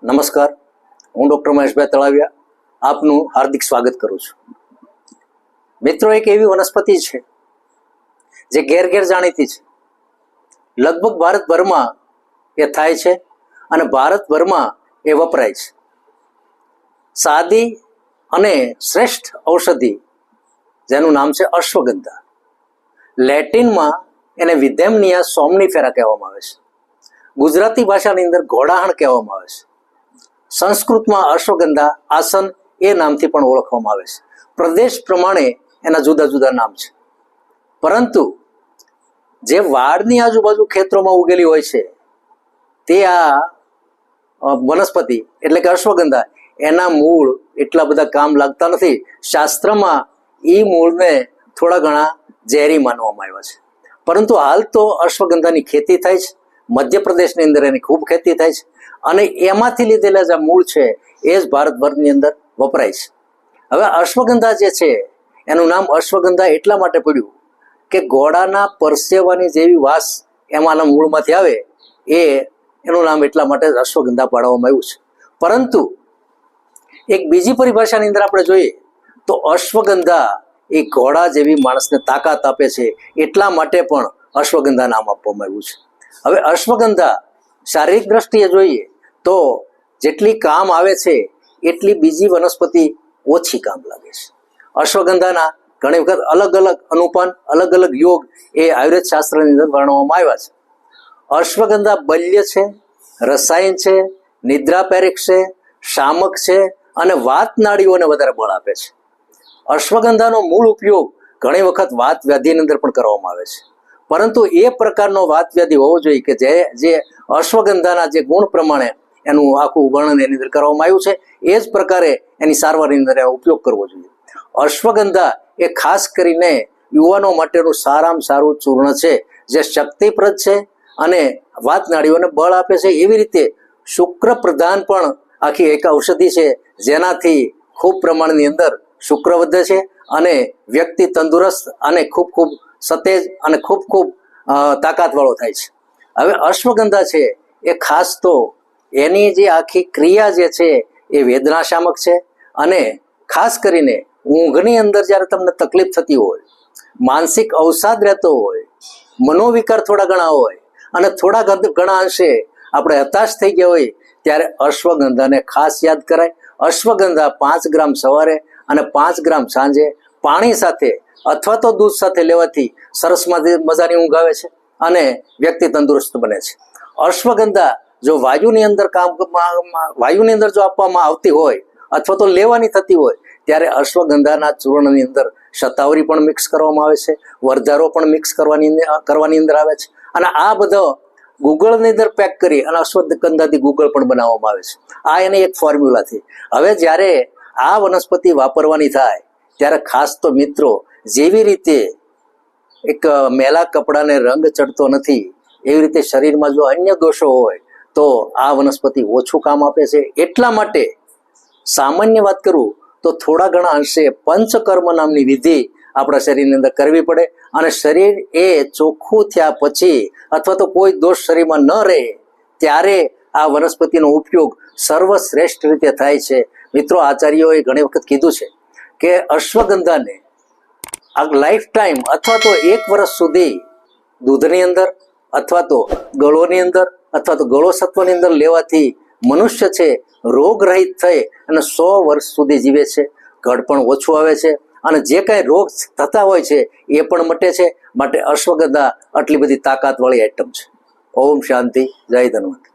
નમસ્કાર, હું ડૉક્ટર મહેશભાઈ તળાવિયા આપનું હાર્દિક સ્વાગત કરું છું. મિત્રો, એક એવી વનસ્પતિ છે જે ઘેર ઘેર જાણીતી છે. લગભગ ભારતભરમાં એ થાય છે અને ભારતભરમાં એ વપરાય છે. સાદી અને શ્રેષ્ઠ ઔષધિ જેનું નામ છે અશ્વગંધા. લેટિનમાં એને વિધેમનિયા સોમનીફેરા કહેવામાં આવે છે. ગુજરાતી ભાષાની અંદર ઘોડાહણ કહેવામાં આવે છે. સંસ્કૃતમાં અશ્વગંધા આસન એ નામથી પણ ઓળખવામાં આવે છે. પ્રદેશ પ્રમાણે એના જુદા જુદા નામ છે. પરંતુ જે વાડની આજુબાજુ ખેતરોમાં ઉગેલી હોય છે તે આ વનસ્પતિ એટલે કે અશ્વગંધા, એના મૂળ એટલા બધા કામ લાગતા નથી. શાસ્ત્રમાં એ મૂળને થોડા ઘણા ઝેરી માનવામાં આવ્યા છે. પરંતુ હાલ તો અશ્વગંધાની ખેતી થાય છે. મધ્યપ્રદેશની અંદર એની ખૂબ ખેતી થાય છે અને એમાંથી લીધેલા જે મૂળ છે એ જ ભારતભરની અંદર વપરાય છે. હવે અશ્વગંધા જે છે એનું નામ અશ્વગંધા એટલા માટે પડ્યું કે ઘોડાના પરસેવાની જેવી વાસ એમાંના મૂળમાંથી આવે, એનું નામ એટલા માટે અશ્વગંધા પાડવામાં આવ્યું છે. પરંતુ એક બીજી પરિભાષાની અંદર આપણે જોઈએ તો અશ્વગંધા એ ઘોડા જેવી માણસને તાકાત આપે છે, એટલા માટે પણ અશ્વગંધા નામ આપવામાં આવ્યું છે. હવે અશ્વગંધા શારીરિક દ્રષ્ટિએ જોઈએ તો જેટલી કામ આવે છે એટલી બીજી વનસ્પતિ ઓછી કામ લાગે છે. અશ્વગંધાના ઘણી વખત અલગ અલગ અનુપાન, અલગ અલગ યોગ એ આયુર્વેદ શાસ્ત્રની અંદર વર્ણવવામાં આવ્યા છે. અશ્વગંધા બલ્ય છે, રસાયણ છે, નિદ્રાપેરક છે, શામક છે અને વાત નાડીઓને વધારે બળ આપે છે. અશ્વગંધાનો મૂળ ઉપયોગ ઘણી વખત વાત વ્યાધિની અંદર પણ કરવામાં આવે છે. પરંતુ એ પ્રકારનો વાત વ્યાધિ હોવો જોઈએ કે જે અશ્વગંધાના જે ગુણ પ્રમાણે એનું આખું વર્ણન એની અંદર કરવામાં આવ્યું છે, એ જ પ્રકારે એની સારવારની અંદર એનો ઉપયોગ કરવો જોઈએ. અશ્વગંધા એ ખાસ કરીને યુવાનો માટેનું સારામાં સારું ચૂર્ણ છે, જે શક્તિપ્રદ છે અને વાત નાડીઓને બળ આપે છે. એવી રીતે શુક્ર પ્રધાન પણ આખી એક ઔષધિ છે, જેનાથી ખૂબ પ્રમાણની અંદર શુક્ર વધે છે અને વ્યક્તિ તંદુરસ્ત અને ખૂબ સતેજ અને ખૂબ તાકાતવાળો થાય છે. હવે અશ્વગંધા છે એ ખાસ તો એની જે આખી ક્રિયા જે છે એ વેદનાશામક છે અને ખાસ કરીને ઊંઘની અંદર જ્યારે તમને તકલીફ થતી હોય, માનસિક અવસાદ રહેતો હોય, મનોવિકાર થોડા ઘણા હોય અને થોડા ઘણા અંશે આપણે હતાશ થઈ ગયા હોય, ત્યારે અશ્વગંધાને ખાસ યાદ કરાય. અશ્વગંધા 5 ગ્રામ સવારે અને 5 ગ્રામ સાંજે પાણી સાથે અથવા તો દૂધ સાથે લેવાથી સરસ મજાની ઊંઘ આવે છે અને વ્યક્તિ તંદુરસ્ત બને છે. અશ્વગંધા જો વાયુની અંદર જો આપવામાં આવતી હોય અથવા તો લેવાની થતી હોય, ત્યારે અશ્વગંધાના ચૂર્ણની અંદર શતાવરી પણ મિક્સ કરવામાં આવે છે, વરધારો પણ મિક્સ કરવાની અંદર આવે છે અને આ બધો ગૂગળની અંદર પેક કરી અને અશ્વગંધાથી ગૂગળ પણ બનાવવામાં આવે છે. આ એની એક ફોર્મ્યુલાથી. હવે જ્યારે આ વનસ્પતિ વાપરવાની થાય ત્યારે ખાસ તો મિત્રો, જેવી રીતે એક મેલા કપડાને રંગ ચડતો નથી, એવી રીતે શરીરમાં જો અન્ય દોષો હોય તો આ વનસ્પતિ ઓછું કામ આપે છે. એટલા માટે સામાન્ય વાત કરું તો થોડા ઘણા અંશે પંચકર્મ નામની વિધિ આપણા શરીરની અંદર કરવી પડે અને શરીર એ ચોખ્ખું થયા પછી અથવા તો કોઈ દોષ શરીરમાં ન રહે ત્યારે આ વનસ્પતિનો ઉપયોગ સર્વશ્રેષ્ઠ રીતે થાય છે. મિત્રો, આચાર્યોએ ઘણી વખત કીધું છે કે અશ્વગંધાને આ લાઈફ ટાઈમ અથવા તો 1 વર્ષ સુધી દૂધની અંદર અથવા તો ગળોની અંદર અથવા તો ગળો સત્વની અંદર લેવાથી મનુષ્ય છે રોગ રહિત થઈ અને 100 વર્ષ સુધી જીવે છે. ઘડ પણ ઓછું આવે છે અને જે કાંઈ રોગ થતા હોય છે એ પણ મટે છે. માટે અશ્વગંધા આટલી બધી તાકાતવાળી આઈટમ છે. ઓમ શાંતિ, જય ધન્વંતરી.